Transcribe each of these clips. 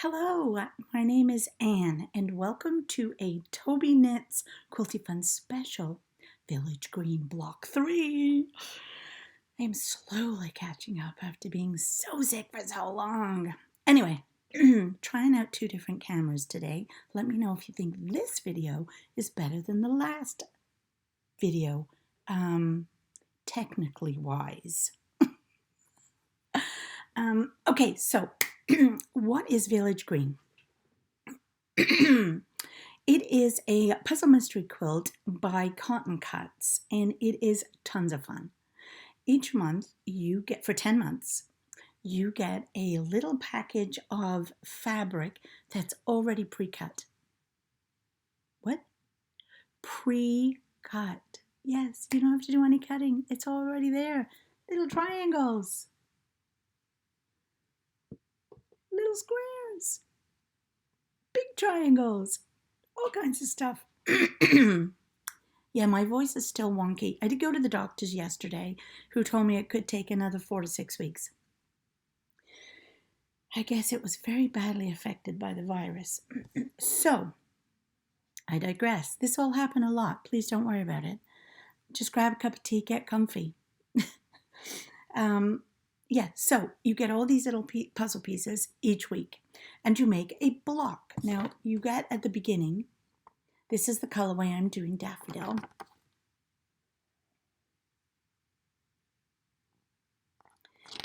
Hello, my name is Anne, and welcome to a Tobyknits Quilty Fun Special, Village Green Block 3. I am slowly catching up after being so sick for so long. Anyway, trying out two different cameras today. Let me know if you think this video is better than the last video, technically wise. Okay, so what is Village Green? It is a puzzle mystery quilt by Tobyknits, and it is tons of fun. Each month you get, for 10 months, you get a little package of fabric that's already pre-cut. What? Pre-cut. Yes, you don't have to do any cutting. It's already there. Little triangles. Little squares. Big triangles. All kinds of stuff. Yeah, my voice is still wonky. I did go to the doctors yesterday who told me it could take another 4 to 6 weeks. I guess it was very badly affected by the virus. So, I digress. This will happen a lot. Please don't worry about it. Just grab a cup of tea, get comfy. Yeah, so you get all these little puzzle pieces each week, and you make a block. Now, you get at the beginning, this is the colorway I'm doing, Daffodil.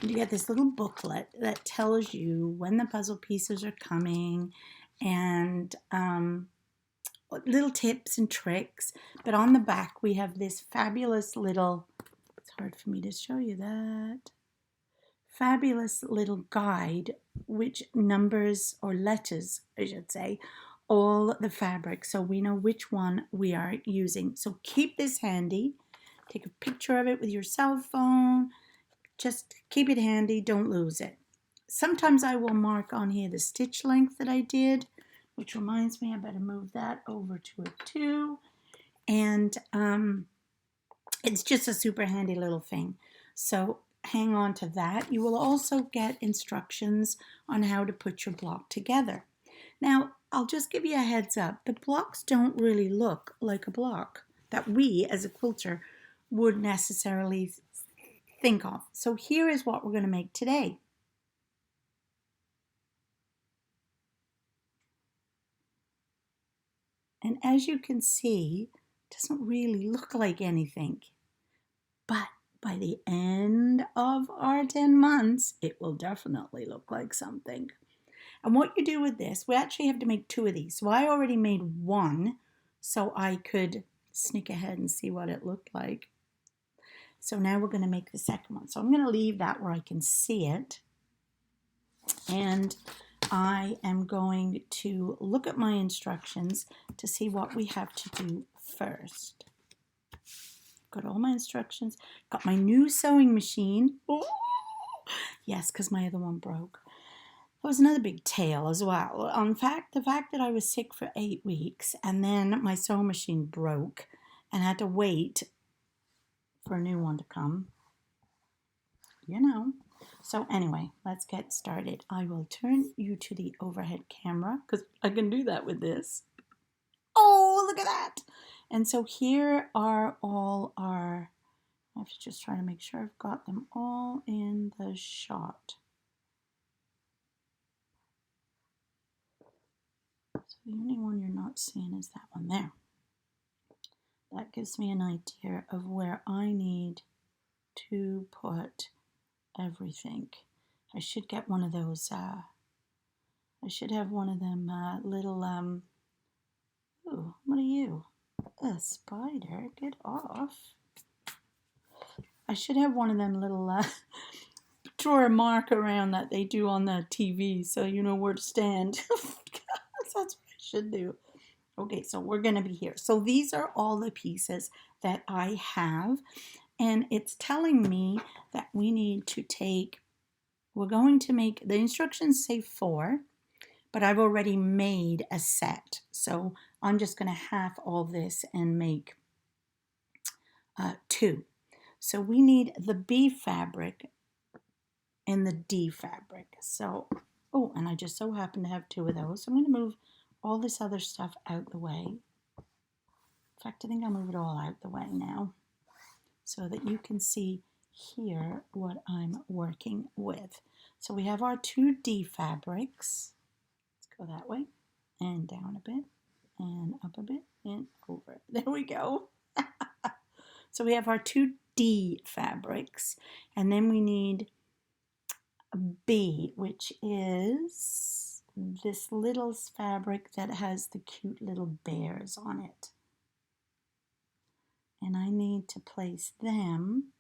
And you get this little booklet that tells you when the puzzle pieces are coming and little tips and tricks. But on the back, we have this fabulous little, it's hard for me to show you that, fabulous little guide which numbers, or letters I should say, all the fabric so we know which one we are using. So keep this handy. Take a picture of it with your cell phone. Just keep it handy, don't lose it. Sometimes I will mark on here the stitch length that I did, which reminds me I better move that over to it too. And it's just a super handy little thing. So hang on to that. You will also get instructions on how to put your block together. Now, I'll just give you a heads up. The blocks don't really look like a block that we as a quilter would necessarily think of. So here is what we're going to make today. And as you can see, it doesn't really look like anything. But by the end of our 10 months, it will definitely look like something. And what you do with this, we actually have to make 2 of these. So I already made 1 so I could sneak ahead and see what it looked like. So now we're going to make the second one. So I'm going to leave that where I can see it. And I am going to look at my instructions to see what we have to do first. Got all my instructions. Got my new sewing machine. Oh, yes, because my other one broke. That was another big tale as well. In fact, the fact that I was sick for 8 weeks and then my sewing machine broke and I had to wait for a new one to come. You know. So anyway, let's get started. I will turn you to the overhead camera because I can do that with this. Oh, look at that. And so here are all our, I have to just try to make sure I've got them all in the shot. So the only one you're not seeing is that one there. That gives me an idea of where I need to put everything. I should get one of those, I should have one of them little, ooh, what are you? A spider, get off. I should have one of them little, draw a mark around that they do on the TV so you know where to stand. That's what I should do. Okay, so we're going to be here. So these are all the pieces that I have. And it's telling me that we need to take, we're going to make, the instructions say 4, but I've already made a set. So I'm just going to half all this and make 2. So we need the B fabric and the D fabric. So Oh, and I just so happen to have two of those. So I'm going to move all this other stuff out the way. In fact, I think I'll move it all out the way now so that you can see here what I'm working with. So we have our 2D fabrics. Let's go that way and down a bit and up a bit and over. There we go. So we have our 2D fabrics, and then we need B, which is this little fabric that has the cute little bears on it. And I need to place them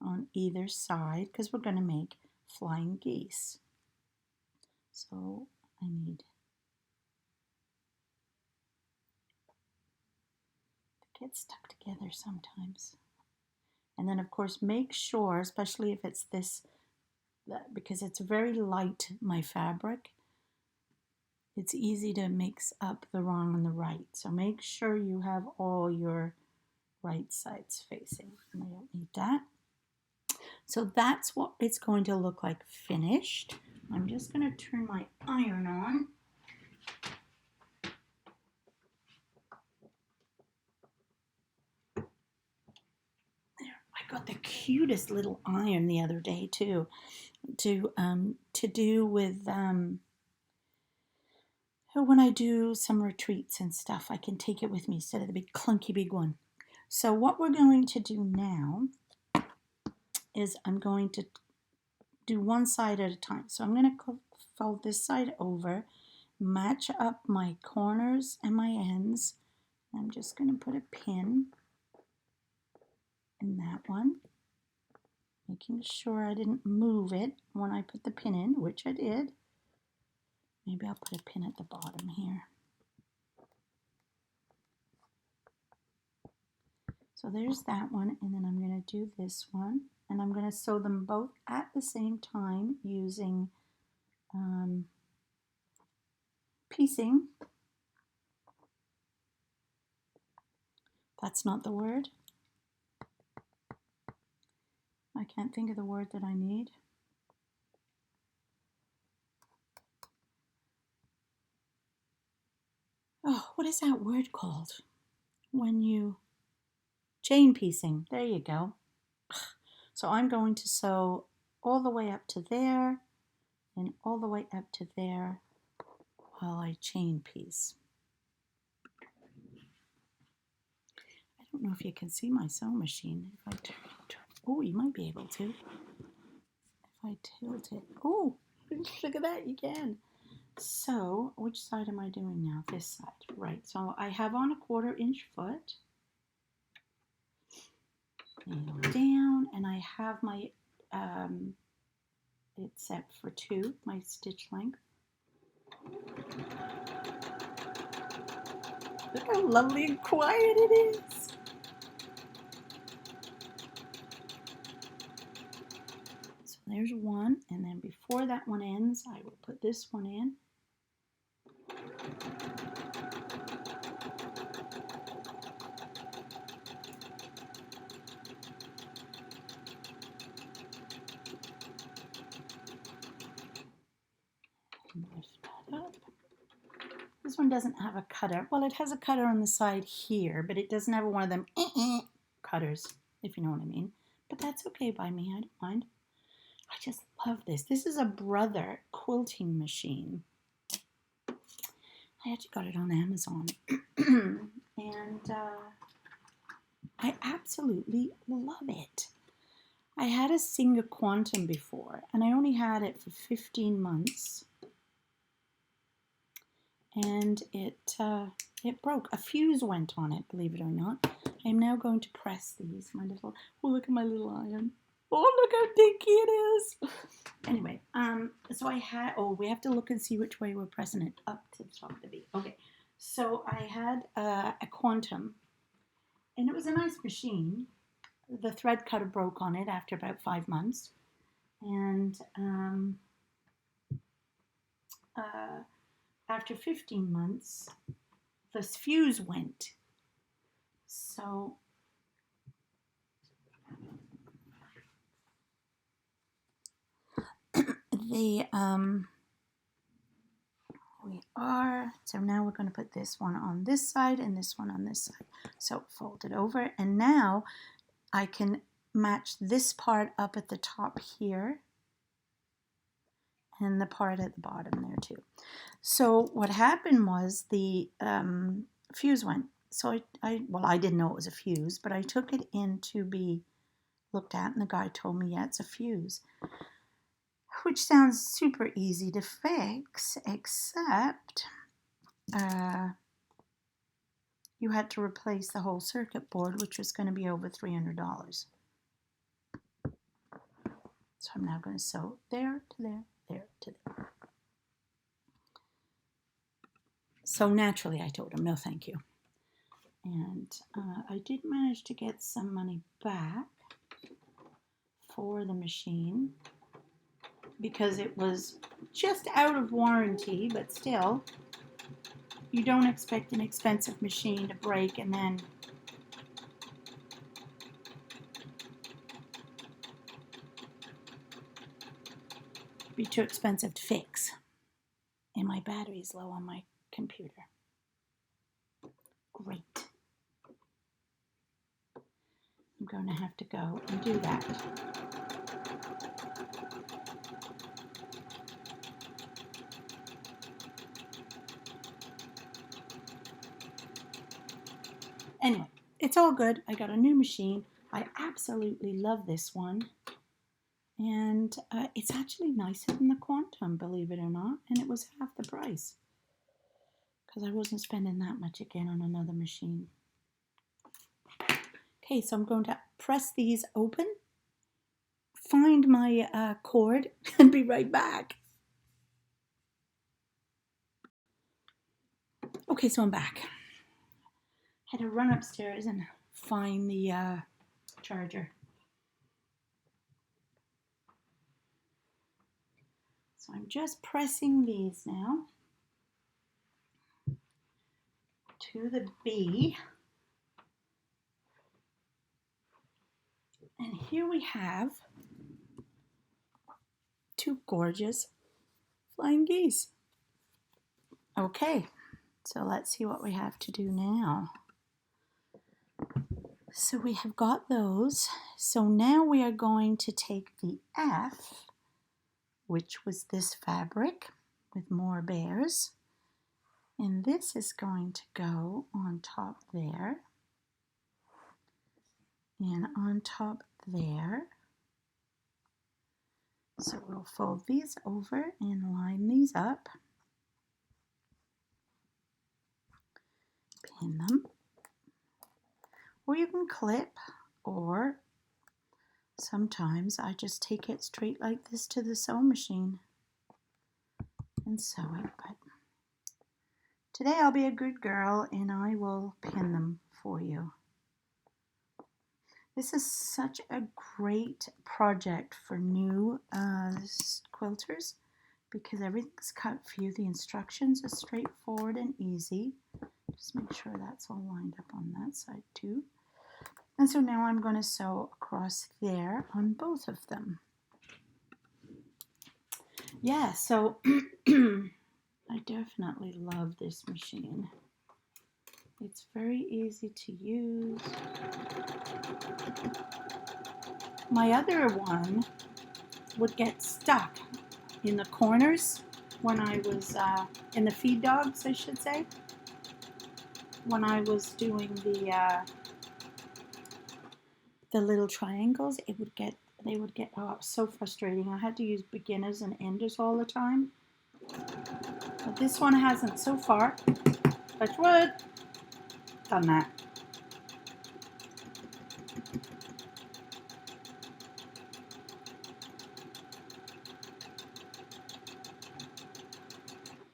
on either side because we're going to make flying geese. So I need to get stuck together sometimes. And then of course make sure, especially if it's this, because it's very light, my fabric, it's easy to mix up the wrong and the right. So make sure you have all your right sides facing. And I don't need that. So that's what it's going to look like finished. I'm just going to turn my iron on. There, I got the cutest little iron the other day too, to do with when I do some retreats and stuff. I can take it with me instead of the big clunky big one. So what we're going to do now is I'm going to do one side at a time. So I'm going to fold this side over, match up my corners and my ends. I'm just going to put a pin in that one, making sure I didn't move it when I put the pin in, which I did. Maybe I'll put a pin at the bottom here. So there's that one, and then I'm going to do this one, and I'm going to sew them both at the same time using piecing. That's not the word. I can't think of the word that I need. Oh, what is that word called? When you chain piecing. There you go. So I'm going to sew all the way up to there and all the way up to there while I chain piece. I don't know if you can see my sewing machine. If I turn, oh, you might be able to. If I tilt it, oh, look at that, you can. So, which side am I doing now? This side, right. So I have on a 1/4 inch foot. Nail down, and I have my, it's set for 2, my stitch length. Look how lovely and quiet it is. So there's one, and then before that one ends, I will put this one in. Lift that up. This one doesn't have a cutter. Well, it has a cutter on the side here, but it doesn't have one of them cutters, if you know what I mean. But that's okay by me. I don't mind. I just love this. This is a Brother quilting machine. I actually got it on Amazon. And I absolutely love it. I had a Singer Quantum before, and I only had it for 15 months. And it broke. A fuse went on it, believe it or not. I'm now going to press these. My little, oh, look at my little iron. Oh, look how dinky it is. Anyway, so I had, oh, we have to look and see which way we're pressing it, up to the top of the V. Okay, so I had a Quantum, and it was a nice machine. The thread cutter broke on it after about 5 months, and after 15 months, the fuse went. So the are. So now we're going to put this one on this side and this one on this side. So fold it over, and now I can match this part up at the top here and the part at the bottom there too. So what happened was the fuse went. So I didn't know it was a fuse, but I took it in to be looked at, and the guy told me, yeah, it's a fuse. Which sounds super easy to fix, except you had to replace the whole circuit board, which was going to be over $300. So I'm now going to sew there to there, there to there. So naturally I told him, no thank you. And I did manage to get some money back for the machine because it was just out of warranty, but still, you don't expect an expensive machine to break and then be too expensive to fix. And my battery is low on my computer. Great. I'm going to have to go and do that. Anyway, it's all good. I got a new machine. I absolutely love this one. And it's actually nicer than the Quantum, believe it or not. And it was half the price. Because I wasn't spending that much again on another machine. Okay, so I'm going to press these open, find my cord, and be right back. Okay, so I'm back. Had to run upstairs and find the charger. So I'm just pressing these now to the B. And here we have two gorgeous flying geese. Okay, so let's see what we have to do now. So we have got those. So now we are going to take the F, which was this fabric with more bears, and this is going to go on top there and on top there. So we'll fold these over and line these up, pin them, or you can clip, or sometimes I just take it straight like this to the sewing machine and sew it. But today I'll be a good girl and I will pin them for you. This is such a great project for new quilters because everything's cut for you. The instructions are straightforward and easy. Just make sure that's all lined up on that side too. And so now I'm going to sew across there on both of them. Yeah, so I definitely love this machine. It's very easy to use. My other one would get stuck in the corners when I was, in the feed dogs, I should say. When I was doing the little triangles, they would get, oh, it was so frustrating. I had to use beginners and enders all the time. But this one hasn't so far. Touch wood. Done that.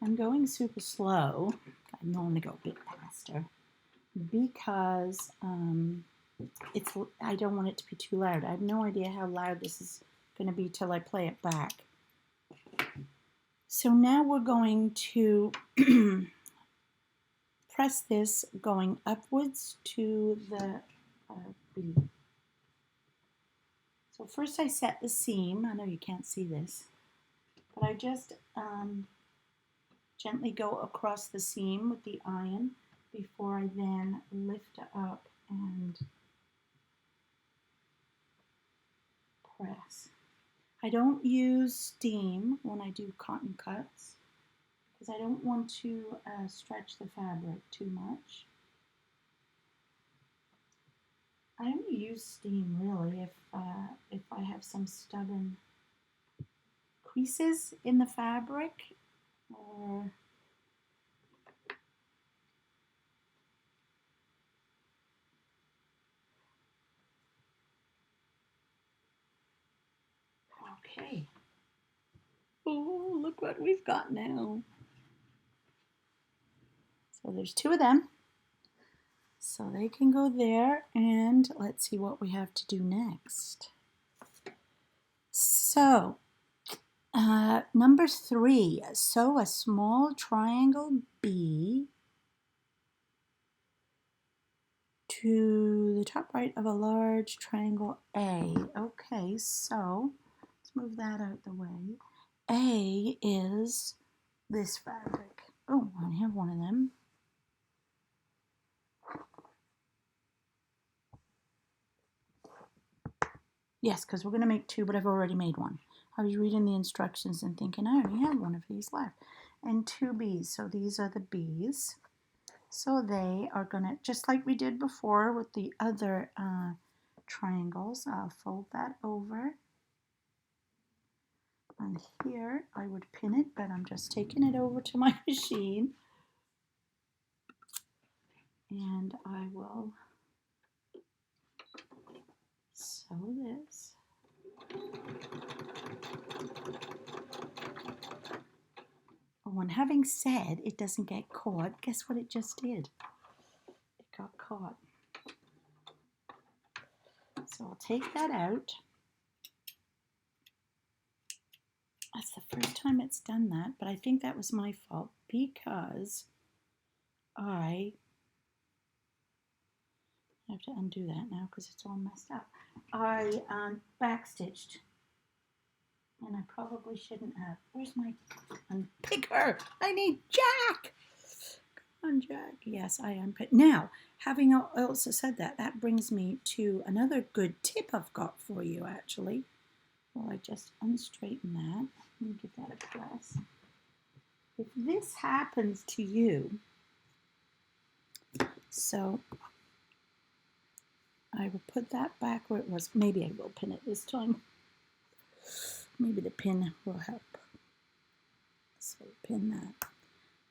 I'm going super slow. I normally go a bit faster because I don't want it to be too loud. I have no idea how loud this is going to be till I play it back. So now we're going to press this going upwards to the B. So first I set the seam. I know you can't see this, but I just gently go across the seam with the iron before I then lift up and press. I don't use steam when I do cotton cuts because I don't want to stretch the fabric too much. I only use steam really if I have some stubborn creases in the fabric, or okay. Oh, look what we've got now. So there's two of them. So they can go there, and let's see what we have to do next. So, number 3, sew a small triangle B to the top right of a large triangle A. Okay, so let's move that out the way. A is this fabric. Oh, I have one of them. Yes, because we're going to make 2, but I've already made one. I was reading the instructions and thinking I only have one of these left. And 2 B's, so these are the B's. So they are going to, just like we did before with the other triangles, I'll fold that over. And here I would pin it, but I'm just taking it over to my machine. And I will sew this. Oh, and having said it doesn't get caught, guess what it just did? It got caught. So I'll take that out. That's the first time it's done that, but I think that was my fault because I have to undo that now because it's all messed up. I backstitched, and I probably shouldn't have. Where's my unpicker? I need Jack. Come on, Jack. Yes, I unpick. Now, having also said that, that brings me to another good tip I've got for you, actually. Well, I just unstraighten that. Let me give that a press. If this happens to you, so I will put that back where it was. Maybe I will pin it this time. Maybe the pin will help. So pin that.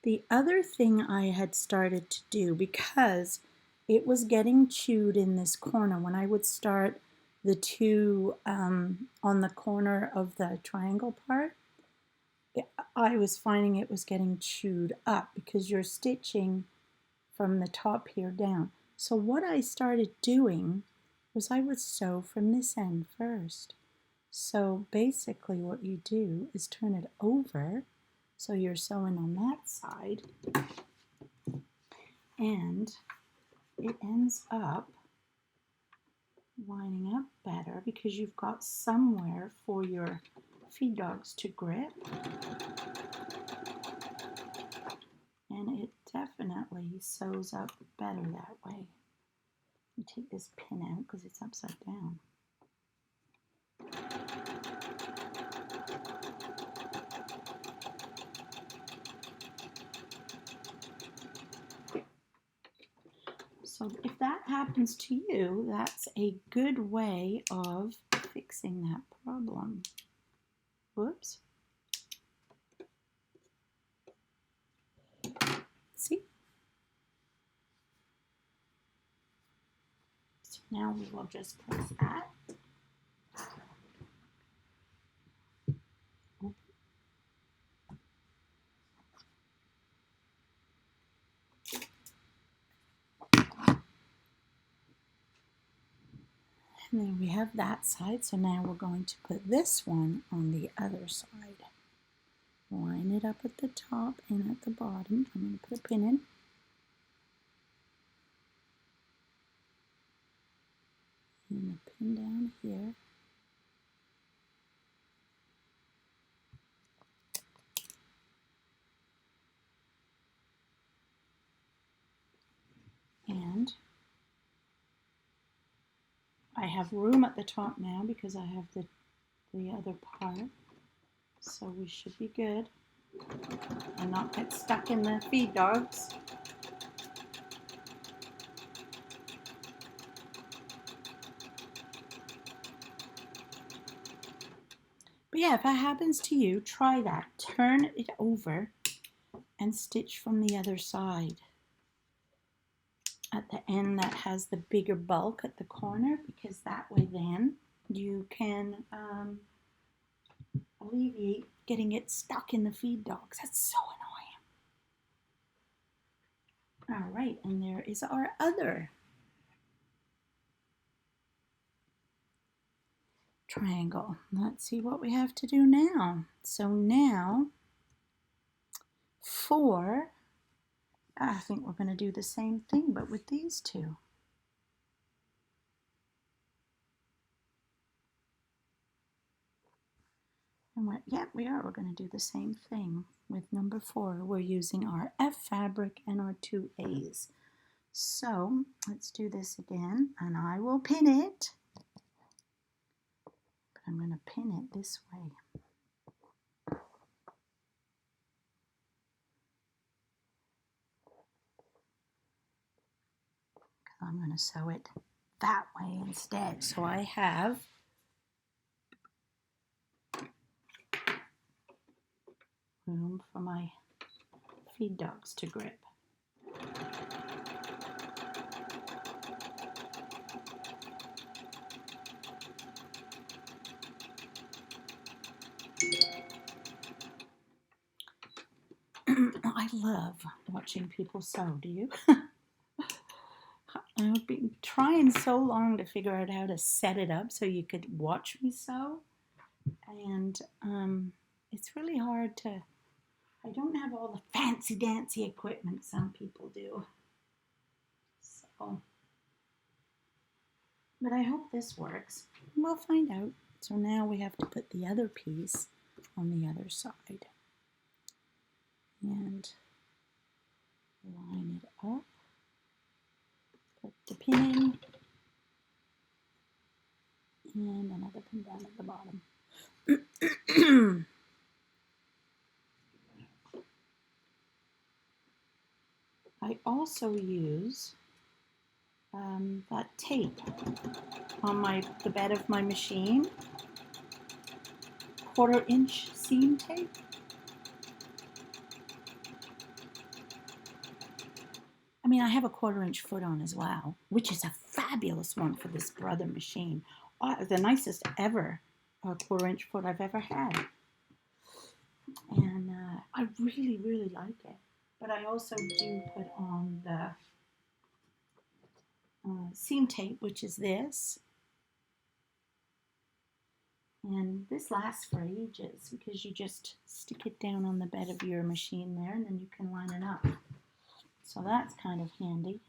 The other thing I had started to do, because it was getting chewed in this corner, when I would start the 2 on the corner of the triangle part, I was finding it was getting chewed up because you're stitching from the top here down. So what I started doing was I would sew from this end first. So basically what you do is turn it over so you're sewing on that side, and it ends up lining up better because you've got somewhere for your feed dogs to grip, and it definitely sews up better that way. You take this pin out because it's upside down. So if that happens to you, that's a good way of fixing that problem. Whoops. See? So now we will just press that. And then we have that side, so now we're going to put this one on the other side. Line it up at the top and at the bottom. I'm going to put a pin in. And a pin down here. I have room at the top now because I have the other part. So we should be good and not get stuck in the feed dogs. But yeah, if that happens to you, try that. Turn it over and stitch from the other side at the end that has the bigger bulk at the corner, because that way then you can alleviate getting it stuck in the feed dogs. That's so annoying. All right, and there is our other triangle. Let's see what we have to do now. So now I think we're going to do the same thing, but with these two. And we are. We're going to do the same thing with number 4. We're using our F fabric and our 2 A's. So let's do this again, and I will pin it. But I'm going to pin it this way. I'm going to sew it that way instead. So I have room for my feed dogs to grip. I love watching people sew, do you? I've been trying so long to figure out how to set it up so you could watch me sew, and it's really hard to, I don't have all the fancy dancy equipment some people do, so, but I hope this works. We'll find out. So now we have to put the other piece on the other side and line it up. Put the pin in and another pin down at the bottom. I also use that tape on the bed of my machine, 1/4-inch seam tape. I mean, I have a 1/4-inch foot on as well, which is a fabulous one for this brother machine. The nicest ever 1/4-inch foot I've ever had. And I really, really like it. But I also do put on the seam tape, which is this. And this lasts for ages because you just stick it down on the bed of your machine there and then you can line it up. So that's kind of handy.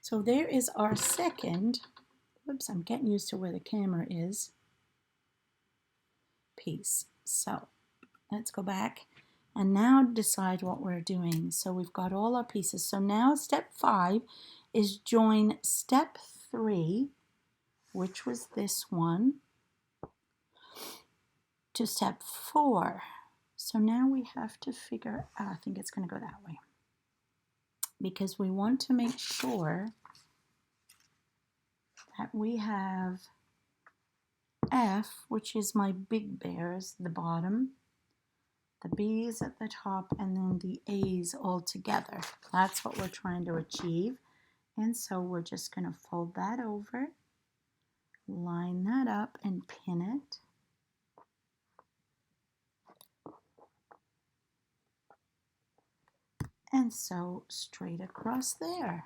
So there is our second, whoops, I'm getting used to where the camera is, piece. So let's go back and now decide what we're doing. So we've got all our pieces. So now step 5 is join step 3, which was this one, to step 4. So now we have to figure out, I think it's going to go that way, because we want to make sure that we have F, which is my big bears, the bottom, the B's at the top, and then the A's all together. That's what we're trying to achieve. And so we're just going to fold that over, line that up, and pin it. And sew straight across there.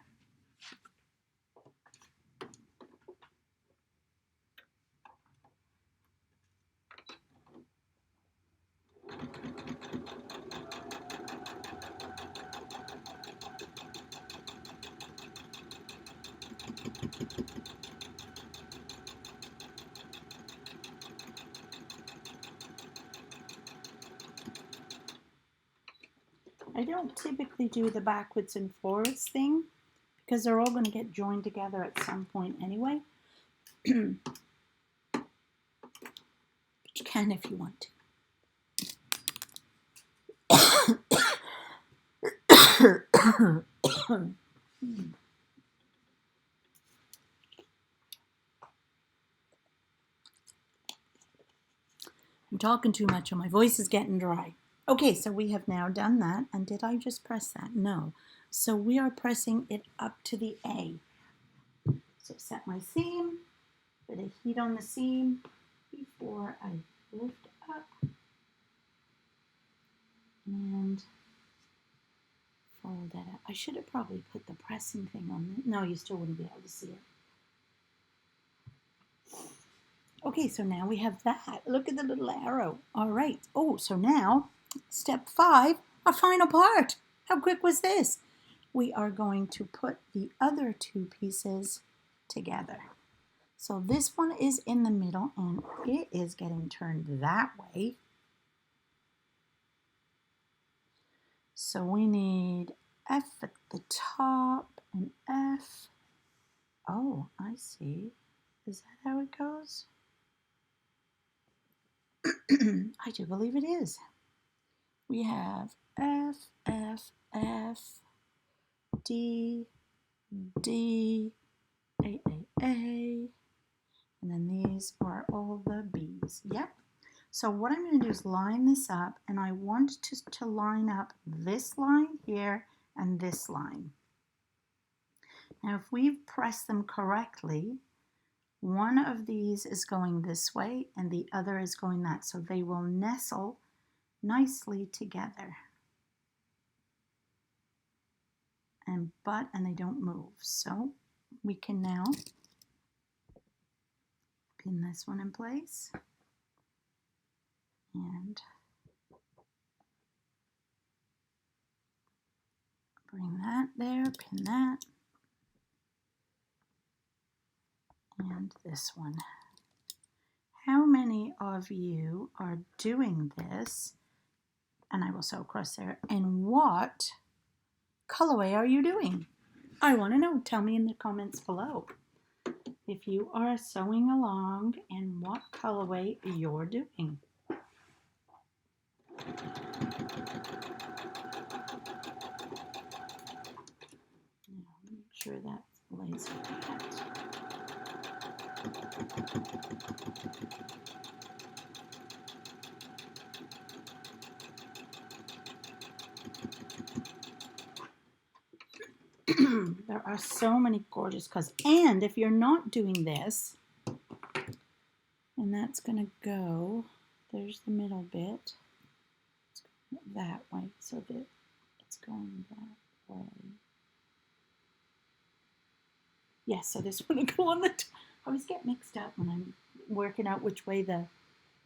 I don't typically do the backwards and forwards thing because they're all going to get joined together at some point anyway. But you can if you want to. I'm talking too much and my voice is getting dry. Okay, so we have now done that. And did I just press that? No. So we are pressing it up to the A. So set my seam, put a heat on the seam before I lift up and fold that up. I should have probably put the pressing thing on it. No, you still wouldn't be able to see it. Okay, so now we have that. Look at the little arrow. All right. Oh, so now step 5, our final part. How quick was this? We are going to put the other 2 pieces together. So this one is in the middle and it is getting turned that way. So we need F at the top and F. Oh, I see. Is that how it goes? I do believe it is. We have F, F, F, D, D, A, A, A, and then these are all the B's. Yep. So what I'm going to do is line this up, and I want to line up this line here and this line. Now if we've pressed them correctly, one of these is going this way and the other is going that, so they will nestle nicely together. And they don't move. So we can now pin this one in place and bring that there, pin that, and this one. How many of you are doing this? And I will sew across there. And what colorway are you doing? I want to know. Tell me in the comments below if you are sewing along and what colorway you're doing. Now, make sure that lays flat. There are so many gorgeous colors. And if you're not doing this, and that's going to go, there's the middle bit, it's going that way, so that it's going that way. Yes, so this one will go on the top. I always get mixed up when I'm working out which way the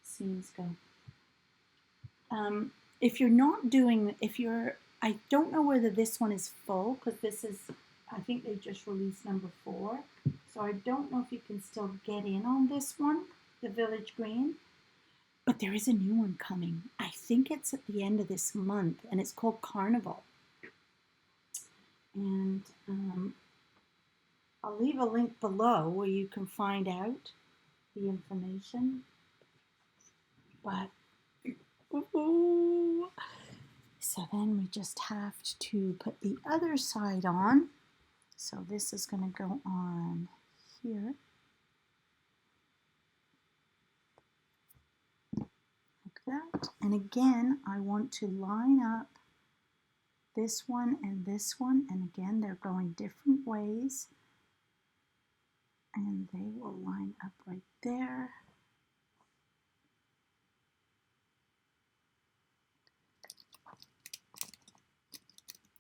seams go. If you're not doing, I don't know whether this one is full, because this is, I think they just released number 4. So I don't know if you can still get in on this one, the Village Green. But there is a new one coming. I think it's at the end of this month, and it's called Carnival. And I'll leave a link below where you can find out the information. But, ooh. So then we just have to put the other side on. So this is going to go on here. Like that. And again, I want to line up this one and this one. And again, they're going different ways. And they will line up right there.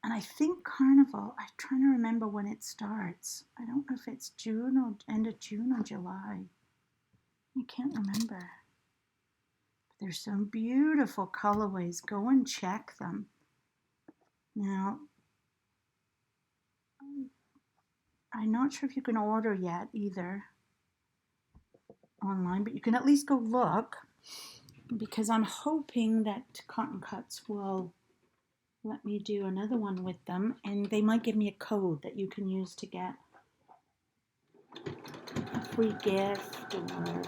And I think Carnival, I'm trying to remember when it starts. I don't know if it's June or end of June or July. I can't remember. But there's some beautiful colorways. Go and check them. Now, I'm not sure if you can order yet either online, but you can at least go look, because I'm hoping that Cotton Cuts will let me do another one with them, and they might give me a code that you can use to get a free gift or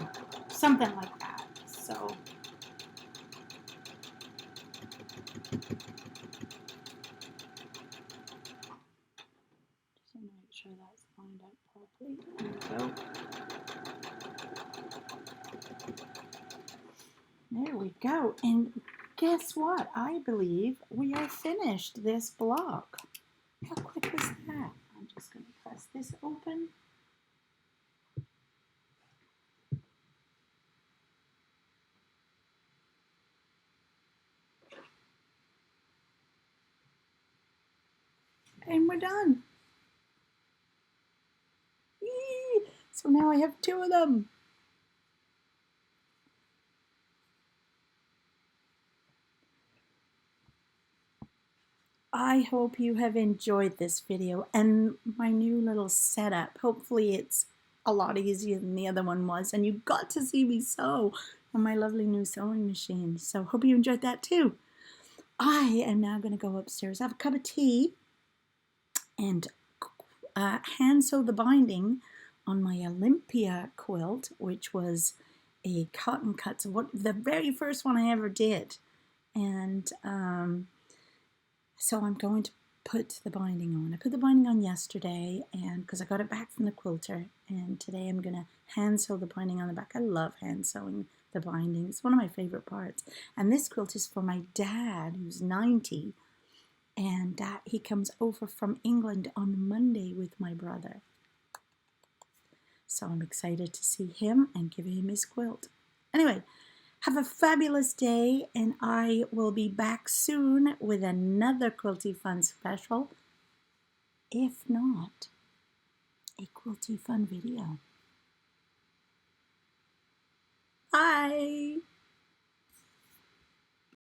something like that. So just make sure that's lined up properly. There we go. And guess what? I believe we are finished this block. How quick was that? I'm just going to press this open. And we're done. Yee! So now I have 2 of them. I hope you have enjoyed this video and my new little setup. Hopefully it's a lot easier than the other one was, and you got to see me sew on my lovely new sewing machine. So hope you enjoyed that too. I am now going to go upstairs, have a cup of tea, and hand sew the binding on my Olympia quilt, which was a cotton cut, so the very first one I ever did. And so I'm going to put the binding on. I put the binding on yesterday, and because I got it back from the quilter, and today I'm going to hand sew the binding on the back. I love hand sewing the binding. It's one of my favorite parts. And this quilt is for my dad, who's 90, and he comes over from England on Monday with my brother. So I'm excited to see him and give him his quilt. Anyway, have a fabulous day, and I will be back soon with another Quilty Fun special. If not, a Quilty Fun video. Bye!